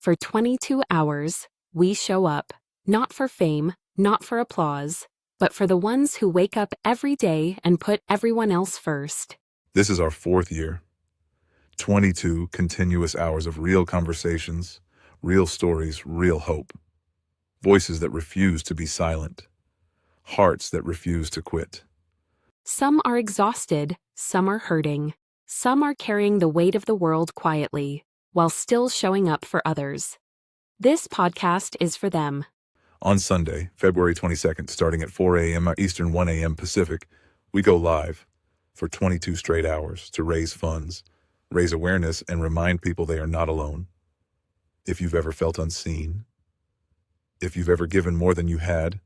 For 22 hours, we show up, not for fame, not for applause, but for the ones who wake up every day and put everyone else first. This is our fourth year. 22 continuous hours of real conversations, real stories, real hope. Voices that refuse to be silent. Hearts that refuse to quit. Some are exhausted, some are hurting, some are carrying the weight of the world quietly, while still showing up for others. This podcast is for them. On Sunday, February 22nd, starting at 4 a.m. Eastern, 1 a.m. Pacific, we go live for 22 straight hours to raise funds, raise awareness, and remind people they are not alone. If you've ever felt unseen, if you've ever given more than you had,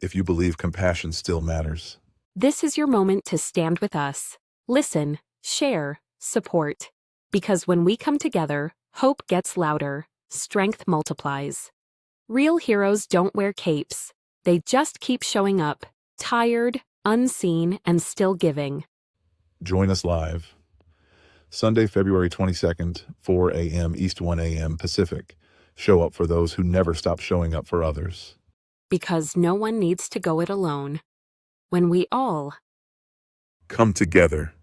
if you believe compassion still matters. This is your moment to stand with us. Listen, share, support. Because when we come together, hope gets louder, strength multiplies. Real heroes don't wear capes. They just keep showing up, tired, unseen, and still giving. Join us live. Sunday, February 22nd, 4 a.m. East, 1 a.m. Pacific. Show up for those who never stop showing up for others. Because no one needs to go it alone. When we all come together.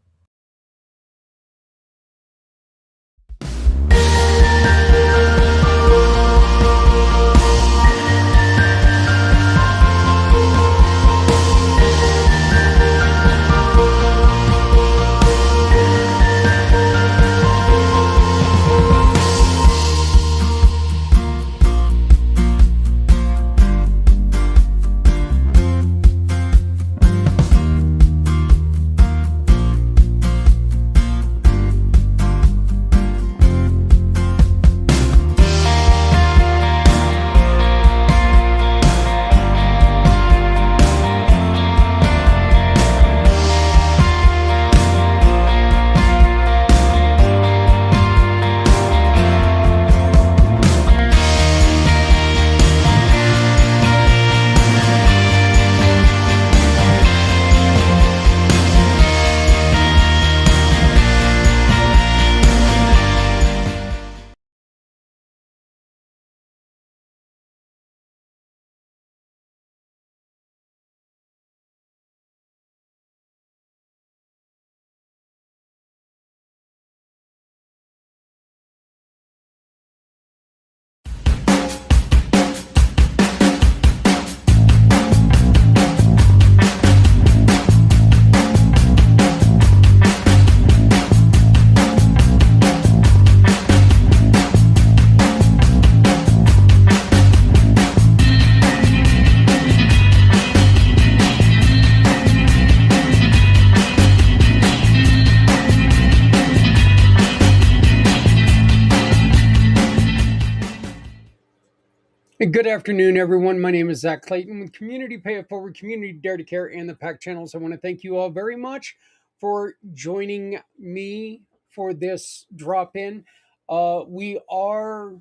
Good afternoon, everyone. My name is Zach Clayton with Community Pay It Forward, Community Dare to Care, and the PAC channels. I want to thank you all very much for joining me for this drop in. We are,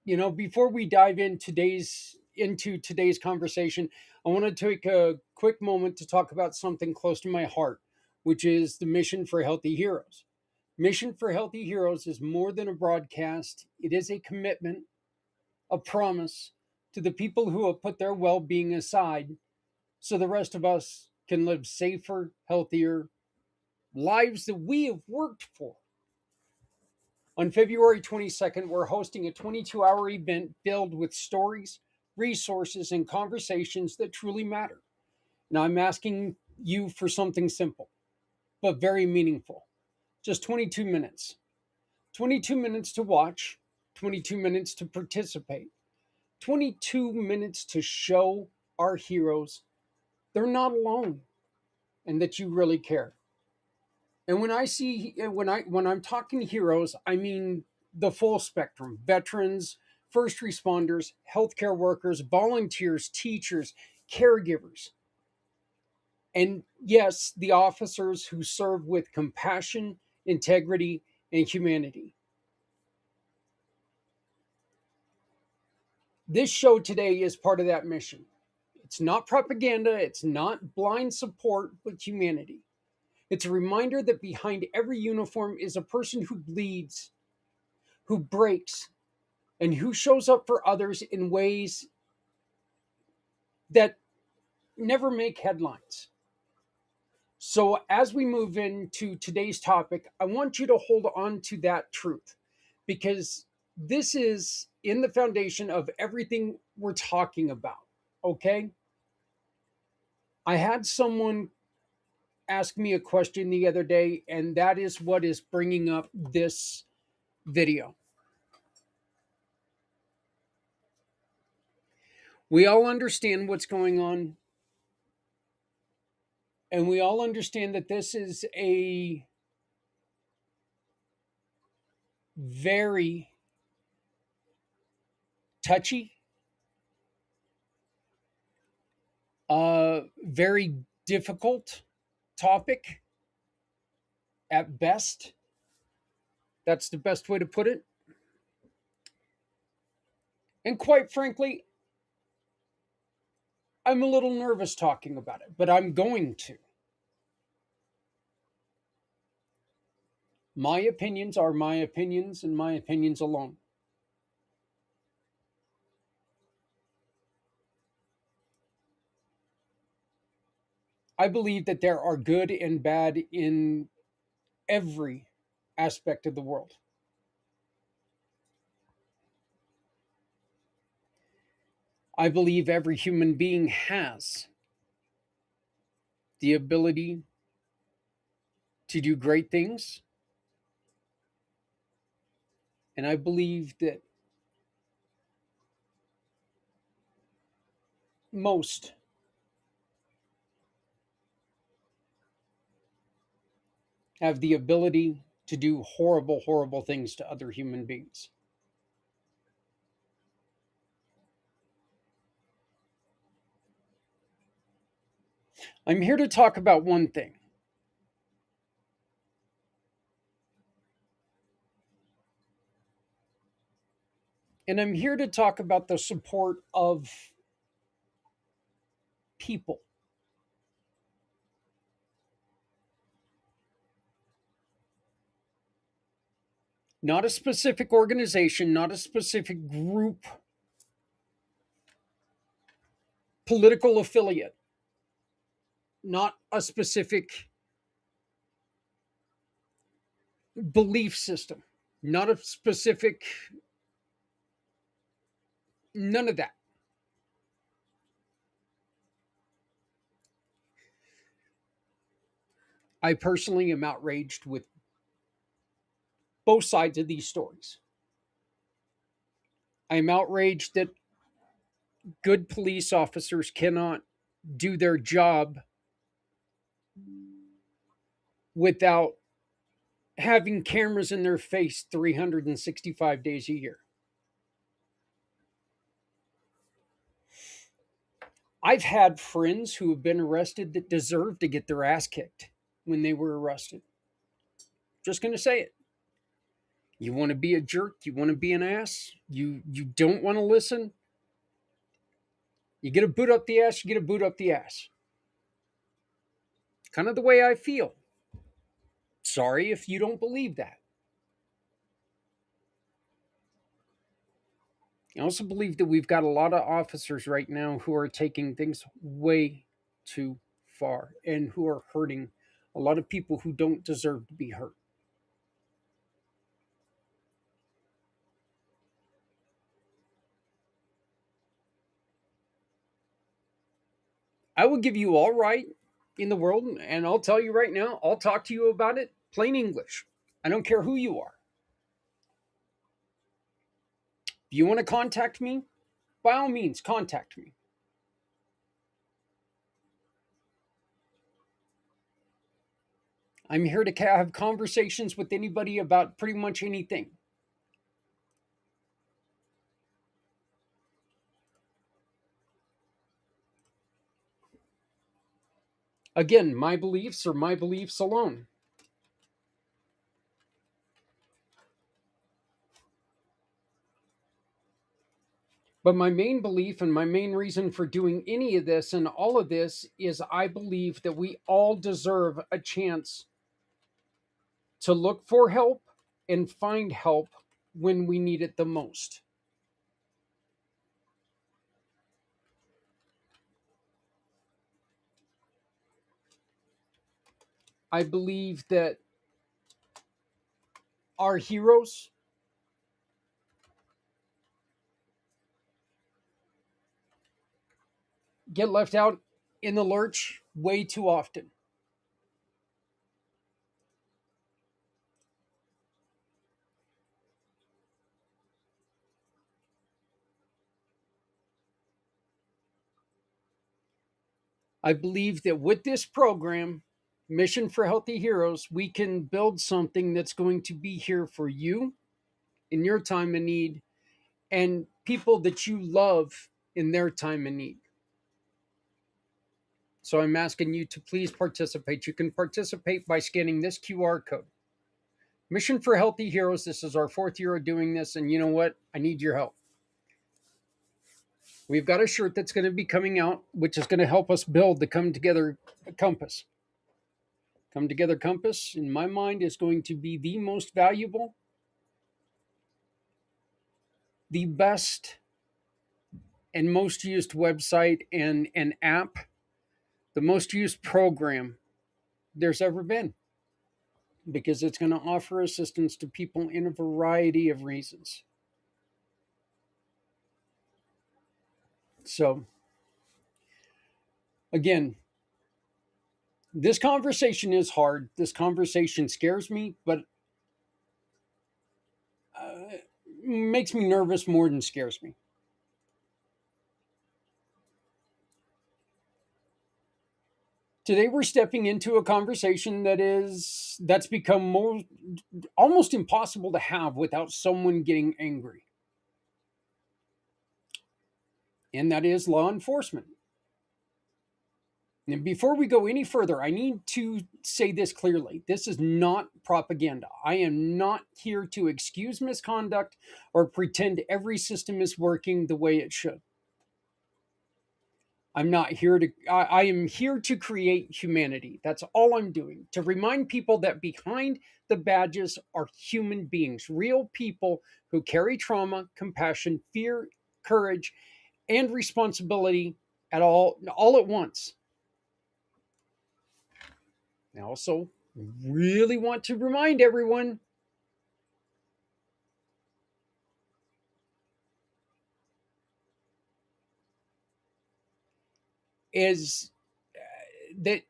before we dive into today's conversation, I want to take a quick moment to talk about something close to my heart, which is the Mission for Healthy Heroes. Mission for Healthy Heroes is more than a broadcast. It is a commitment, a promise to the people who have put their well being aside so the rest of us can live safer, healthier lives that we have worked for. On February 22nd, we're hosting a 22-hour event filled with stories, resources, and conversations that truly matter. Now, I'm asking you for something simple, but very meaningful. Just 22 minutes. 22 minutes to watch, 22 minutes to participate. 22 minutes to show our heroes they're not alone and that you really care. And when I'm talking heroes, I mean the full spectrum: veterans, first responders, healthcare workers, volunteers, teachers, caregivers. And yes, the officers who serve with compassion, integrity, and humanity. This show today is part of that mission. It's not propaganda, it's not blind support, but humanity. It's a reminder that behind every uniform is a person who bleeds, who breaks, and who shows up for others in ways that never make headlines. So, as we move into today's topic, I want you to hold on to that truth because this is in the foundation of everything we're talking about. Okay. I had someone ask me a question the other day, and that is what is bringing up this video. We all understand what's going on, and we all understand that this is a very touchy, very difficult topic at best. That's the best way to put it. And quite frankly, I'm a little nervous talking about it, but I'm going to. My opinions are my opinions and my opinions alone. I believe that there are good and bad in every aspect of the world. I believe every human being has the ability to do great things. And I believe that most have the ability to do horrible, horrible things to other human beings. I'm here to talk about one thing. And I'm here to talk about the support of people. Not a specific organization, not a specific group, political affiliate, not a specific belief system, not a specific, none of that. I personally am outraged with both sides of these stories. I am outraged that good police officers cannot do their job without having cameras in their face 365 days a year. I've had friends who have been arrested that deserve to get their ass kicked when they were arrested. Just going to say it. You want to be a jerk, you want to be an ass, you don't want to listen. You get a boot up the ass, you get a boot up the ass. Kind of the way I feel. Sorry if you don't believe that. I also believe that we've got a lot of officers right now who are taking things way too far and who are hurting a lot of people who don't deserve to be hurt. I will give you all right in the world, and I'll tell you right now, I'll talk to you about it plain English. I don't care who you are. If you want to contact me, by all means, contact me. I'm here to have conversations with anybody about pretty much anything. Again, my beliefs are my beliefs alone. But my main belief and my main reason for doing any of this and all of this is I believe that we all deserve a chance to look for help and find help when we need it the most. I believe that our heroes get left out in the lurch way too often. I believe that with this program, Mission for Healthy Heroes, we can build something that's going to be here for you in your time of need and people that you love in their time of need. So I'm asking you to please participate. You can participate by scanning this QR code. Mission for Healthy Heroes. This is our fourth year of doing this. And you know what? I need your help. We've got a shirt that's going to be coming out, which is going to help us build the Come Together Compass. Come Together Compass, in my mind, is going to be the most valuable, the best, and most used website and an app, the most used program there's ever been, because it's going to offer assistance to people in a variety of reasons. So, again, this conversation is hard. This conversation scares me, but makes me nervous more than scares me. Today we're stepping into a conversation that's become more almost impossible to have without someone getting angry. And that is law enforcement. And before we go any further, I need to say this clearly. This is not propaganda. I am not here to excuse misconduct or pretend every system is working the way it should. I'm not here to, I am here to create humanity. That's all I'm doing. To remind people that behind the badges are human beings, real people who carry trauma, compassion, fear, courage, and responsibility all at once. I also really want to remind everyone is that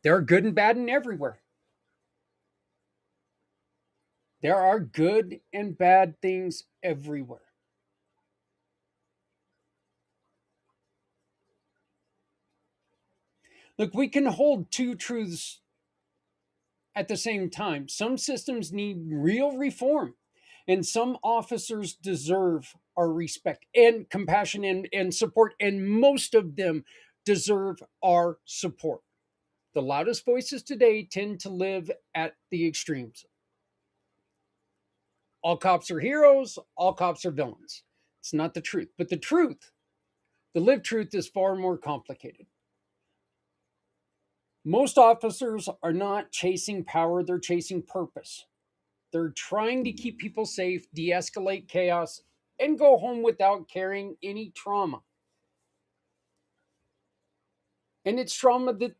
there are good and bad in everywhere. There are good and bad things everywhere. Look, we can hold two truths at the same time. Some systems need real reform, and some officers deserve our respect and compassion and support, and most of them deserve our support. The loudest voices today tend to live at the extremes. All cops are heroes, all cops are villains. It's not the truth. But the truth, the lived truth, is far more complicated. Most officers are not chasing power, they're chasing purpose. They're trying to keep people safe, de escalate chaos, and go home without carrying any trauma. And it's trauma that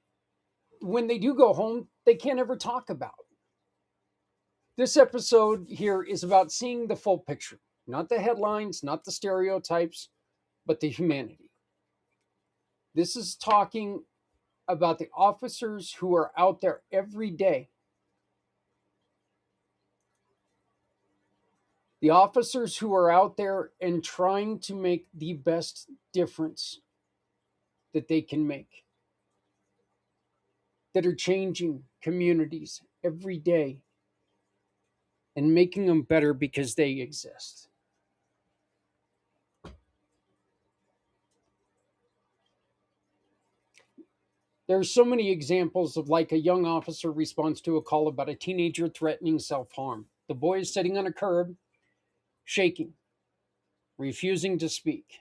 when they do go home, they can't ever talk about. This episode here is about seeing the full picture, not the headlines, not the stereotypes, but the humanity. This is talking about the officers who are out there every day. The officers who are out there and trying to make the best difference that they can make, that are changing communities every day and making them better because they exist. There are so many examples of like a young officer responds to a call about a teenager threatening self-harm. The boy is sitting on a curb, shaking, refusing to speak.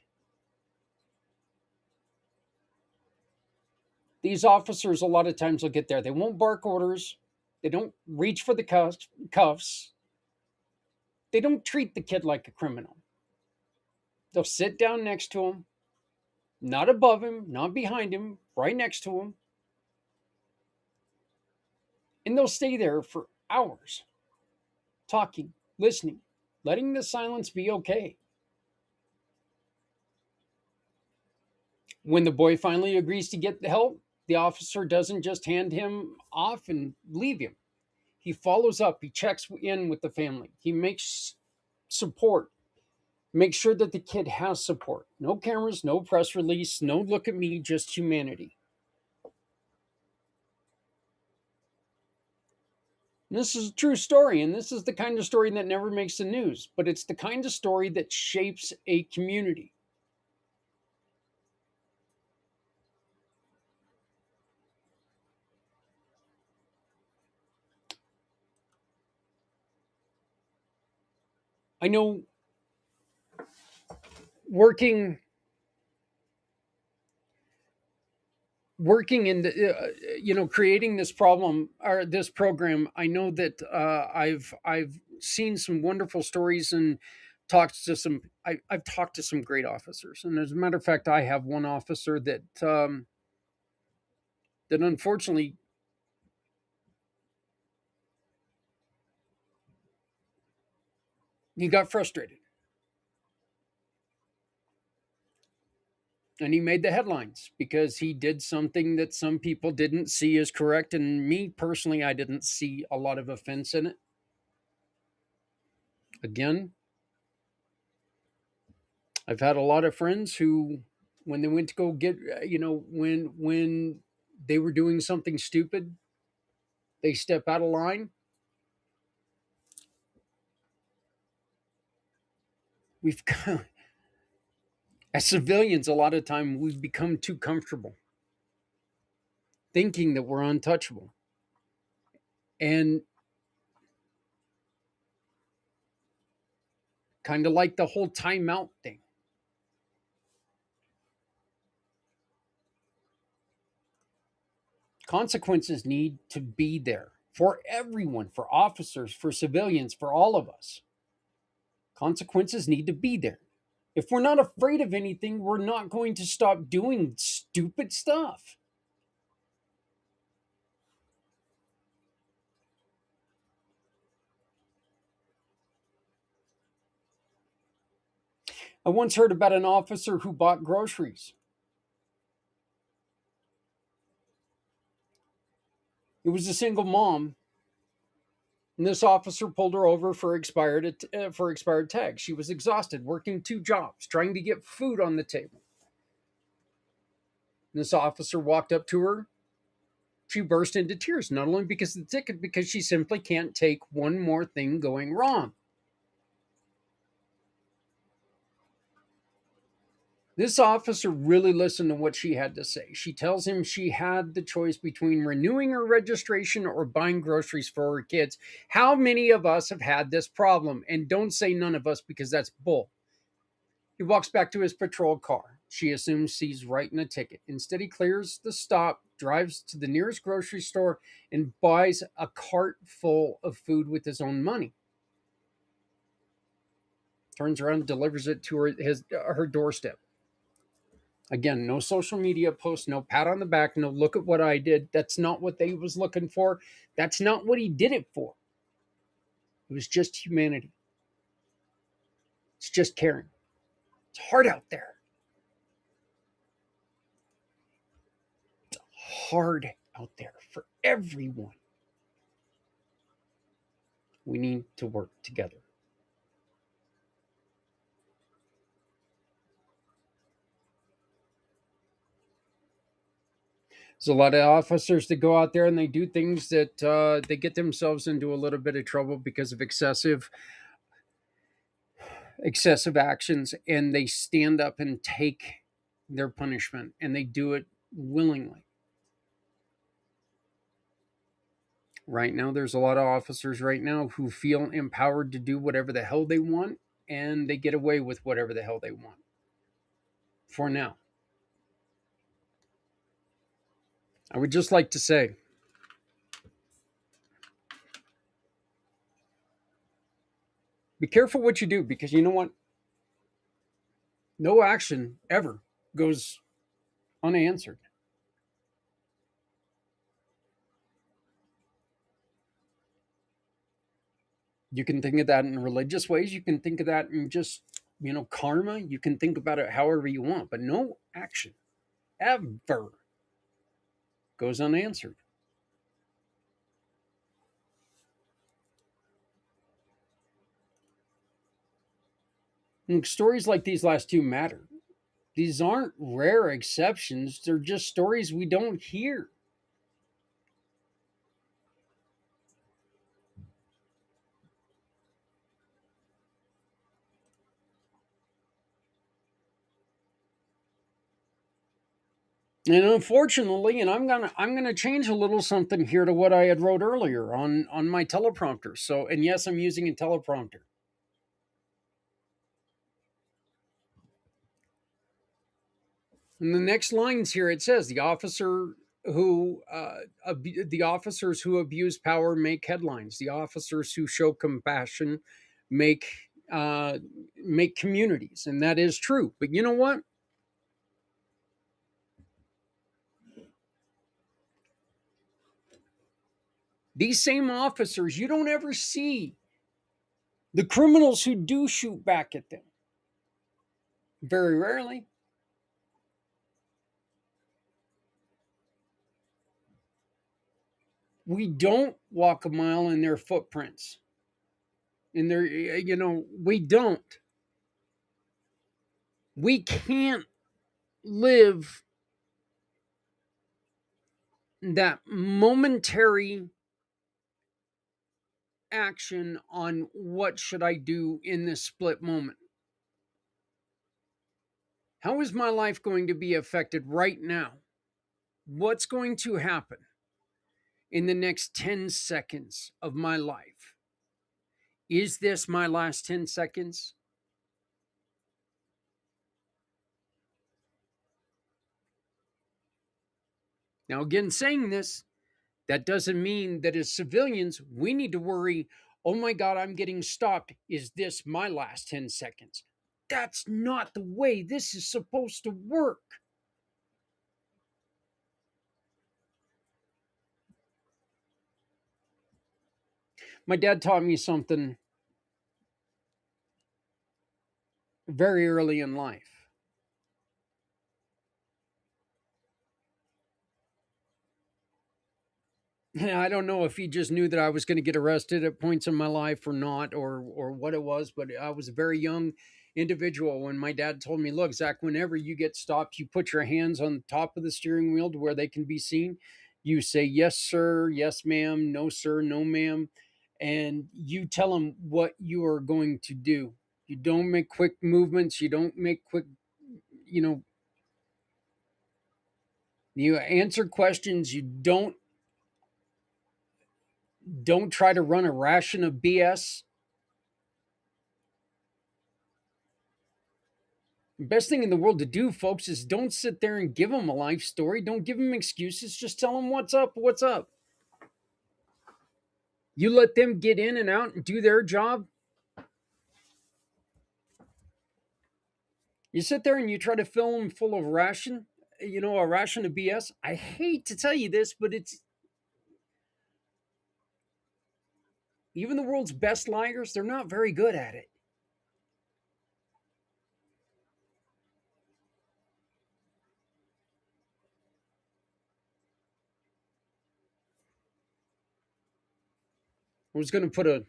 These officers, a lot of times, will get there. They won't bark orders. They don't reach for the cuffs. They don't treat the kid like a criminal. They'll sit down next to him, not above him, not behind him, right next to him, and they'll stay there for hours, talking, listening, letting the silence be okay. When the boy finally agrees to get the help, the officer doesn't just hand him off and leave him. He follows up, he checks in with the family, he makes support, makes sure that the kid has support. No cameras, no press release, no look at me, just humanity. And this is a true story, and this is the kind of story that never makes the news, but it's the kind of story that shapes a community. I know working working in the creating this problem or this program, I know that I've seen some wonderful stories and I've talked to some great officers, and as a matter of fact, I have one officer that unfortunately he got frustrated and he made the headlines because he did something that some people didn't see as correct, and me personally, I didn't see a lot of offense in it. Again, I've had a lot of friends who, when they went to go get, when they were doing something stupid, they step out of line. We've got, as civilians, a lot of time we've become too comfortable thinking that we're untouchable. And kind of like the whole timeout thing. Consequences need to be there for everyone, for officers, for civilians, for all of us. Consequences need to be there. If we're not afraid of anything, we're not going to stop doing stupid stuff. I once heard about an officer who bought groceries. It was a single mom, and this officer pulled her over for expired tags. She was exhausted, working two jobs, trying to get food on the table. And this officer walked up to her. She burst into tears, not only because of the ticket, because she simply can't take one more thing going wrong. This officer really listened to what she had to say. She tells him she had the choice between renewing her registration or buying groceries for her kids. How many of us have had this problem? And don't say none of us, because that's bull. He walks back to his patrol car. She assumes he's writing a ticket. Instead, he clears the stop, drives to the nearest grocery store, and buys a cart full of food with his own money. Turns around and delivers it to her doorstep. Again, no social media posts, no pat on the back, no look at what I did. That's not what they was looking for. That's not what he did it for. It was just humanity. It's just caring. It's hard out there. It's hard out there for everyone. We need to work together. There's a lot of officers that go out there and they do things that they get themselves into a little bit of trouble because of excessive actions, and they stand up and take their punishment, and they do it willingly. Right now, there's a lot of officers right now who feel empowered to do whatever the hell they want, and they get away with whatever the hell they want. For now, I would just like to say, Be careful what you do, because you know what? No action ever goes unanswered. You can think of that in religious ways. You can think of that in just, karma. You can think about it however you want, but no action ever goes unanswered. And stories like these last two matter. These aren't rare exceptions, they're just stories we don't hear. And unfortunately, and I'm gonna change a little something here to what I had wrote earlier on my teleprompter. So, and yes, I'm using a teleprompter. In the next lines here, it says the officers who abuse power make headlines. The officers who show compassion make uh, make communities, and that is true. But you know what? These same officers, you don't ever see the criminals who do shoot back at them. Very rarely. We don't walk a mile in their footprints. In their, we don't. We can't live that momentary action on what should I do in this split moment. How is my life going to be affected right now? What's going to happen in the next 10 seconds of my life? Is this my last 10 seconds? Now, again, saying this, that doesn't mean that as civilians, we need to worry, oh my God, I'm getting stopped. Is this my last 10 seconds? That's not the way this is supposed to work. My dad taught me something very early in life. I don't know if he just knew that I was going to get arrested at points in my life or not, or what it was, but I was a very young individual when my dad told me, "Look, Zach, whenever you get stopped, you put your hands on the top of the steering wheel to where they can be seen. You say yes, sir, yes, ma'am, no, sir, no, ma'am, and you tell them what you are going to do. You don't make quick movements. You don't make quick, you know, you answer questions. You don't try to run a ration of BS." The best thing in the world to do, folks, is don't sit there and give them a life story. Don't give them excuses. Just tell them what's up, what's up. You let them get in and out and do their job. You sit there and you try to fill them full of a ration of BS. I hate to tell you this, but it's even the world's best liars, they're not very good at it. I was going to put a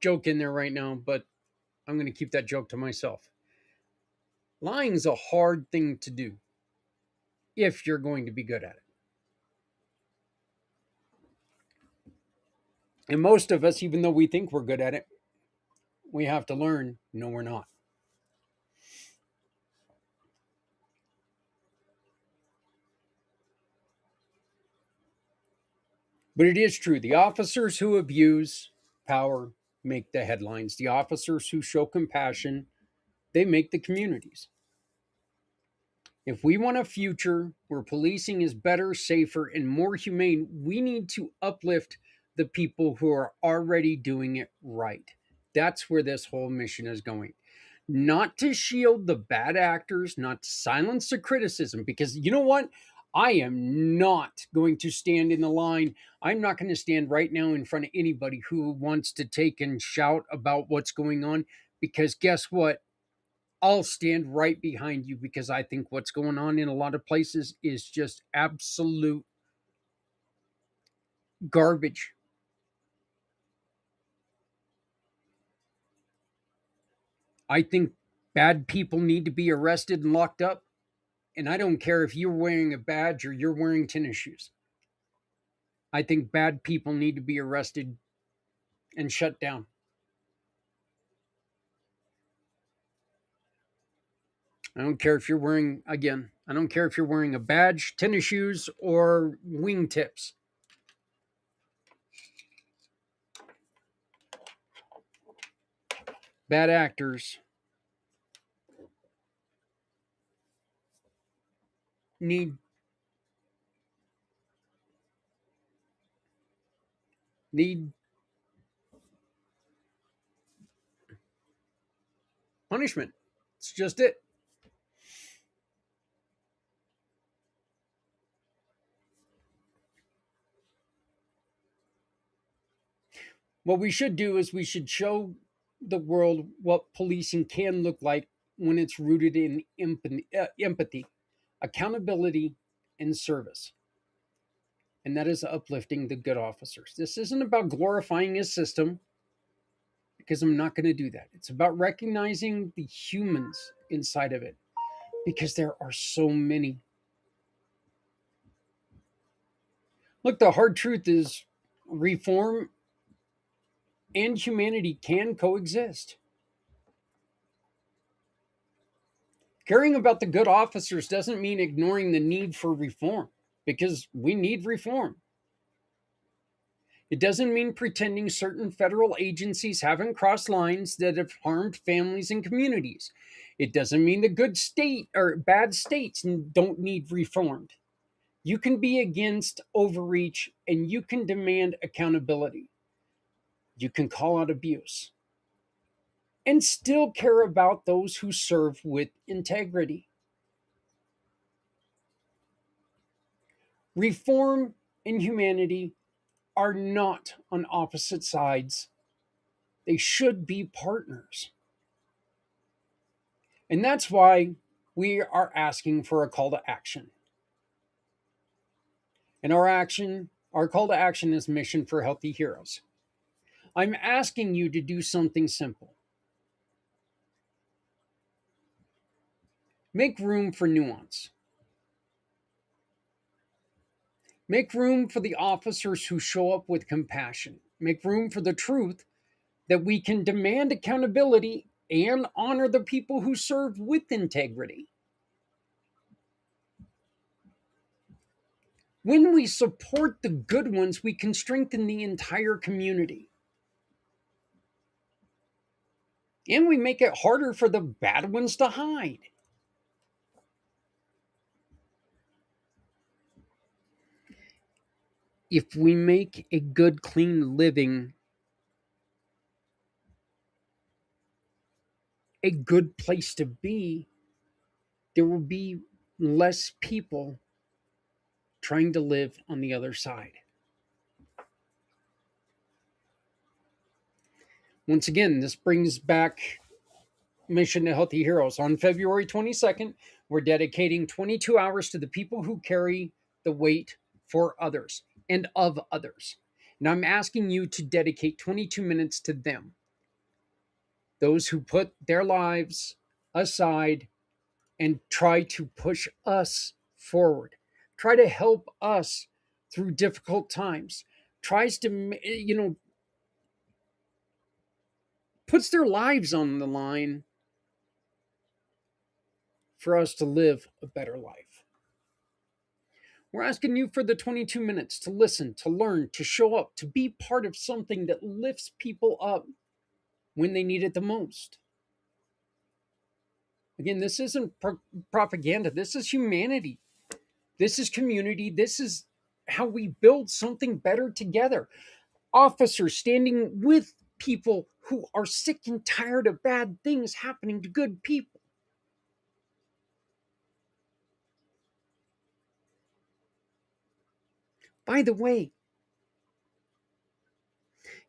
joke in there right now, but I'm going to keep that joke to myself. Lying is a hard thing to do if you're going to be good at it. And most of us, even though we think we're good at it, we have to learn, no, we're not. But it is true. The officers who abuse power make the headlines. The officers who show compassion, they make the communities. If we want a future where policing is better, safer, and more humane, we need to uplift the people who are already doing it right. That's where this whole mission is going. Not to shield the bad actors, not to silence the criticism, because you know what? I am not going to stand in the line. I'm not going to stand right now in front of anybody who wants to take and shout about what's going on, because guess what? I'll stand right behind you, because I think what's going on in a lot of places is just absolute garbage. I think bad people need to be arrested and locked up. And I don't care if you're wearing a badge or you're wearing tennis shoes. I think bad people need to be arrested and shut down. I don't care if you're wearing, again, I don't care if you're wearing a badge, tennis shoes, or wingtips. Bad actors need need punishment. It's just it. What we should do is we should show the world what policing can look like when it's rooted in empathy, accountability, and service. And that is uplifting the good officers. This isn't about glorifying a system, because I'm not going to do that. It's about recognizing the humans inside of it, because there are so many. Look, the hard truth is reform and humanity can coexist. Caring about the good officers doesn't mean ignoring the need for reform, because we need reform. It doesn't mean pretending certain federal agencies haven't crossed lines that have harmed families and communities. It doesn't mean the good state or bad states don't need reformed. You can be against overreach and you can demand accountability. You can call out abuse and still care about those who serve with integrity. Reform and humanity are not on opposite sides, they should be partners. And that's why we are asking for a call to action. And our call to action is Mission for Healthy Heroes. I'm asking you to do something simple. Make room for nuance. Make room for the officers who show up with compassion. Make room for the truth that we can demand accountability and honor the people who serve with integrity. When we support the good ones, we can strengthen the entire community. And we make it harder for the bad ones to hide. If we make a good, clean living a good place to be, there will be less people trying to live on the other side. Once again, this brings back Mission to Healthy Heroes. On February 22nd, we're dedicating 22 hours to the people who carry the weight for others and of others. And I'm asking you to dedicate 22 minutes to them, those who put their lives aside and try to push us forward, try to help us through difficult times, tries to, puts their lives on the line for us to live a better life. We're asking you for the 22 minutes to listen, to learn, to show up, to be part of something that lifts people up when they need it the most. Again, this isn't propaganda. This is humanity. This is community. This is how we build something better together. Officers standing with people who are sick and tired of bad things happening to good people. By the way,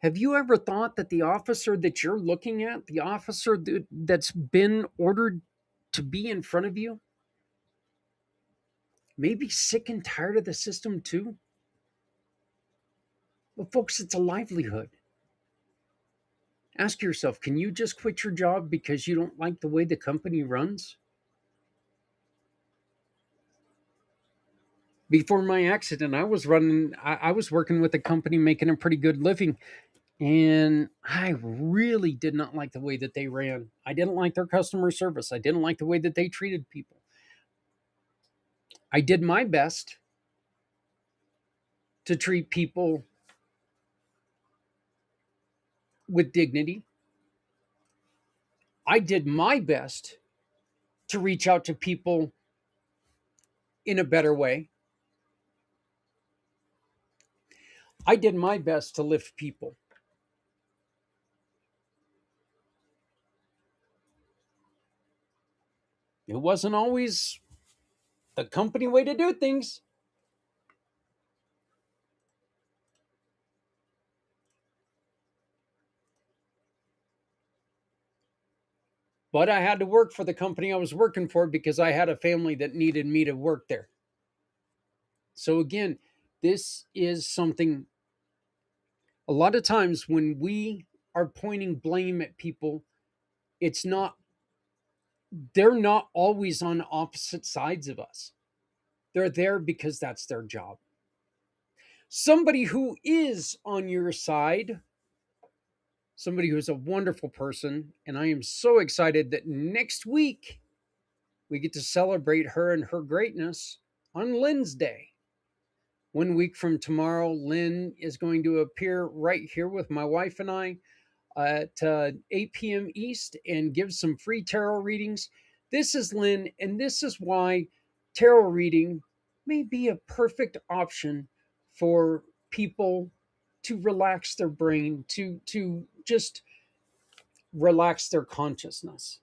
have you ever thought that the officer that you're looking at, the officer that's been ordered to be in front of you, may be sick and tired of the system too? Well, folks, it's a livelihood. Ask yourself, can you just quit your job because you don't like the way the company runs? Before my accident, I was working with a company making a pretty good living, and I really did not like the way that they ran. I didn't like their customer service. I didn't like the way that they treated people. I did my best to treat people with dignity. I did my best to reach out to people in a better way. I did my best to lift people. It wasn't always the company way to do things, but I had to work for the company I was working for because I had a family that needed me to work there. So, again, this is something a lot of times when we are pointing blame at people, it's not, they're not always on opposite sides of us. They're there because that's their job. Somebody who is on your side, somebody who's a wonderful person, and I am so excited that next week we get to celebrate her and her greatness on Lynn's Day. 1 week from tomorrow, Lynn is going to appear right here with my wife and I at 8 p.m. East and give some free tarot readings. This is Lynn, and this is why tarot reading may be a perfect option for people to relax their brain, to just relax their consciousness.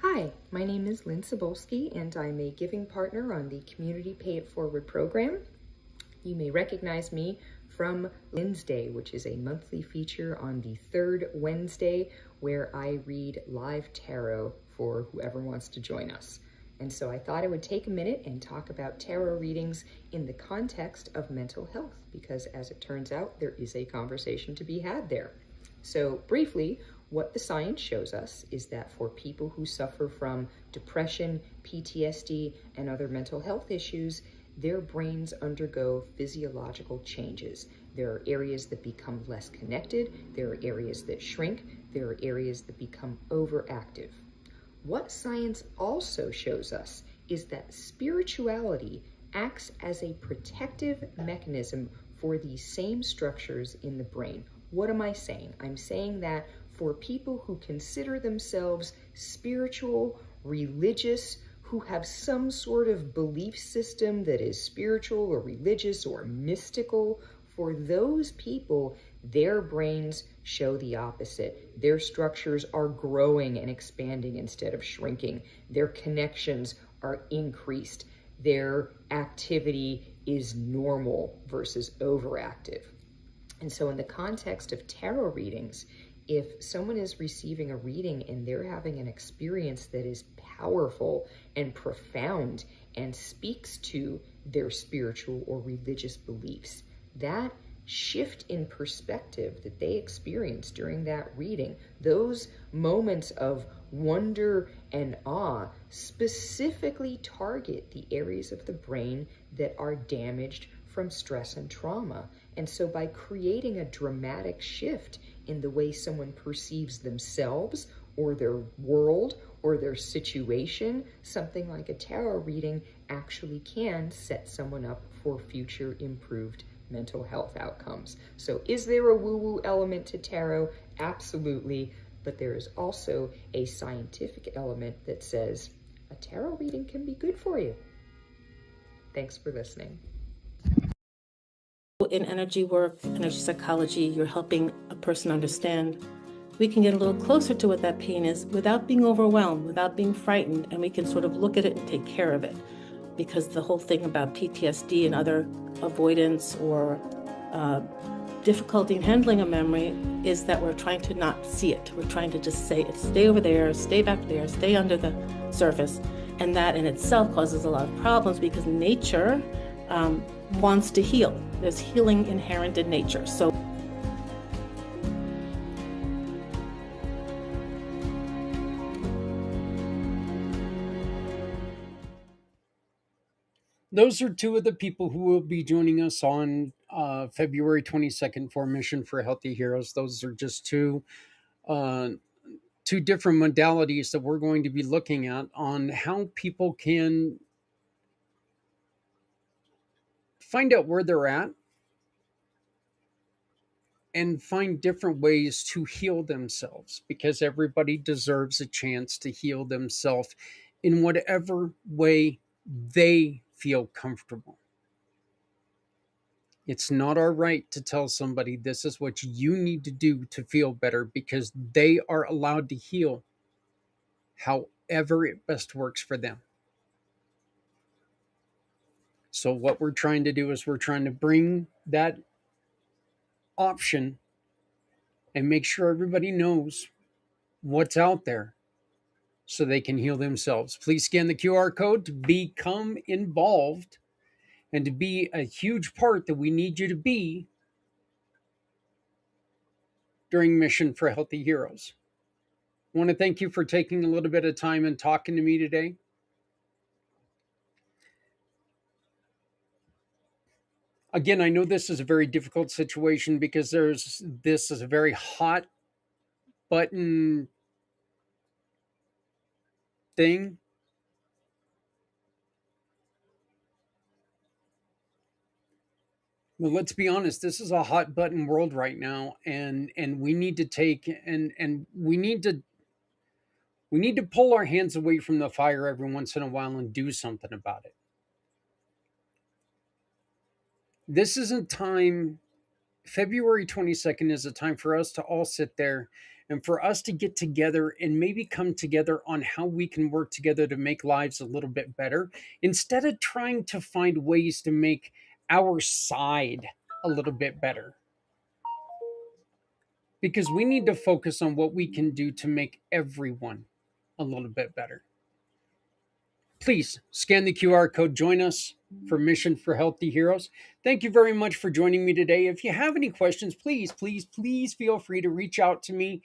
Hi, my name is Lynn Sobolski, and I'm a giving partner on the Community Pay It Forward program. You may recognize me from Lynn's Day, which is a monthly feature on the third Wednesday where I read live tarot for whoever wants to join us. And so I thought I would take a minute and talk about tarot readings in the context of mental health, because as it turns out, there is a conversation to be had there. So briefly, what the science shows us is that for people who suffer from depression, PTSD, and other mental health issues, their brains undergo physiological changes. There are areas that become less connected, there are areas that shrink, there are areas that become overactive. What science also shows us is that spirituality acts as a protective mechanism for these same structures in the brain. What am I saying? I'm saying that for people who consider themselves spiritual, religious, who have some sort of belief system that is spiritual or religious or mystical, for those people, their brains show the opposite. Their structures are growing and expanding instead of shrinking. Their connections are increased. Their activity is normal versus overactive. And so in the context of tarot readings, if someone is receiving a reading and they're having an experience that is powerful and profound and speaks to their spiritual or religious beliefs, that shift in perspective that they experience during that reading, those moments of wonder and awe specifically target the areas of the brain that are damaged from stress and trauma. And so by creating a dramatic shift in the way someone perceives themselves or their world or their situation, something like a tarot reading actually can set someone up for future improved mental health outcomes. So is there a woo-woo element to tarot? Absolutely. But there is also a scientific element that says a tarot reading can be good for you. Thanks for listening. in energy work, energy psychology, you're helping a person understand. We can get a little closer to what that pain is without being overwhelmed, without being frightened, and we can sort of look at it and take care of it. Because the whole thing about PTSD and other avoidance or difficulty in handling a memory is that we're trying to not see it. We're trying to just say, stay over there, stay back there, stay under the surface. And that in itself causes a lot of problems because nature wants to heal. There's healing inherent in nature. So those are two of the people who will be joining us on February 22nd for Mission for Healthy Heroes. Those are just uh, two different modalities that we're going to be looking at on how people can find out where they're at and find different ways to heal themselves, because everybody deserves a chance to heal themselves in whatever way they feel comfortable. It's not our right to tell somebody this is what you need to do to feel better, because they are allowed to heal however it best works for them. So, what we're trying to do is we're trying to bring that option and make sure everybody knows what's out there so they can heal themselves. Please scan the QR code to become involved and to be a huge part that we need you to be during Mission for Healthy Heroes. I want to thank you for taking a little bit of time and talking to me today. Again, I know this is a very difficult situation because this is a very hot button thing. Well, let's be honest, this is a hot button world right now, and we need to take and we need to pull our hands away from the fire every once in a while and do something about it. This isn't time. February 22nd is a time for us to all sit there and for us to get together and maybe come together on how we can work together to make lives a little bit better, instead of trying to find ways to make our side a little bit better. Because we need to focus on what we can do to make everyone a little bit better. Please scan the QR code. Join us for Mission for Healthy Heroes. Thank you very much for joining me today. If you have any questions, please feel free to reach out to me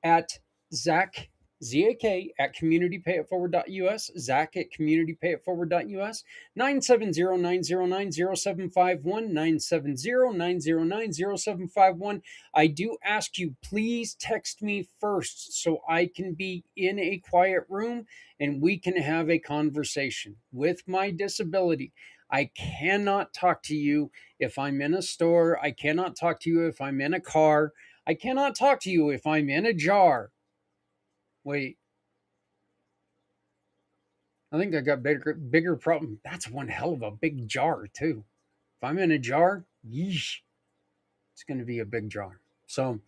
at Zach, ZAK, at communitypayitforward.us, Zach at communitypayitforward.us, 970-909-0751, 970-909-0751. I do ask you, please text me first so I can be in a quiet room and we can have a conversation. With my disability, I cannot talk to you if I'm in a store. I cannot talk to you if I'm in a car. I cannot talk to you if I'm in a jar. Wait, I think I got bigger problem. That's one hell of a big jar too. If I'm in a jar, yeesh, it's going to be a big jar. So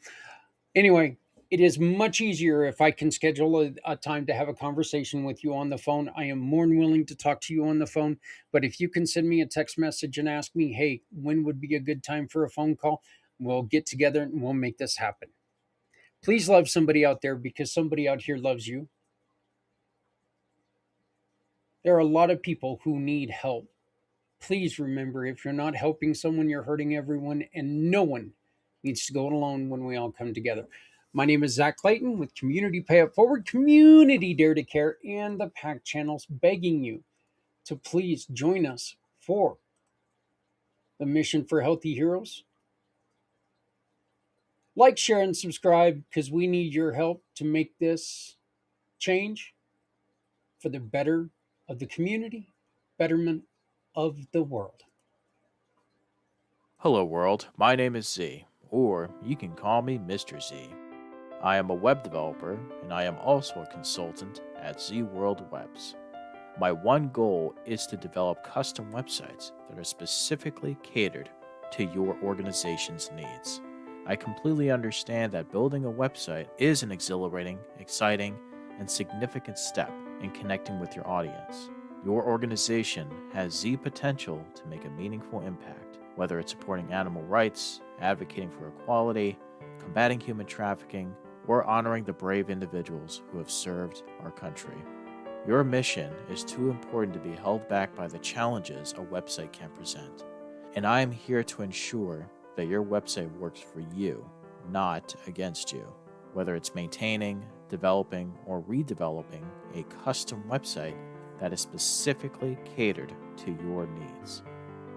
anyway, it is much easier if I can schedule a time to have a conversation with you on the phone. I am more than willing to talk to you on the phone. But if you can send me a text message and ask me, hey, when would be a good time for a phone call? We'll get together and we'll make this happen. Please love somebody out there, because somebody out here loves you. There are a lot of people who need help. Please remember, if you're not helping someone, you're hurting everyone, and no one needs to go it alone when we all come together. My name is Zach Clayton with Community Pay It Forward, Community Dare to Care, and the PAC channels, begging you to please join us for the Mission for Healthy Heroes. Like, share, and subscribe, because we need your help to make this change for the better of the community, betterment of the world. Hello, world. My name is Z, or you can call me Mr. Z. I am a web developer, and I am also a consultant at Z World Webs. My one goal is to develop custom websites that are specifically catered to your organization's needs. I completely understand that building a website is an exhilarating, exciting, and significant step in connecting with your audience. Your organization has the potential to make a meaningful impact, whether it's supporting animal rights, advocating for equality, combating human trafficking, or honoring the brave individuals who have served our country. Your mission is too important to be held back by the challenges a website can present. And I am here to ensure that your website works for you, not against you. Whether it's maintaining, developing, or redeveloping a custom website that is specifically catered to your needs.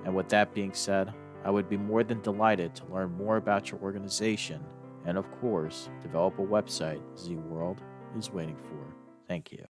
And with that being said, I would be more than delighted to learn more about your organization and, of course, develop a website Z World is waiting for. Thank you.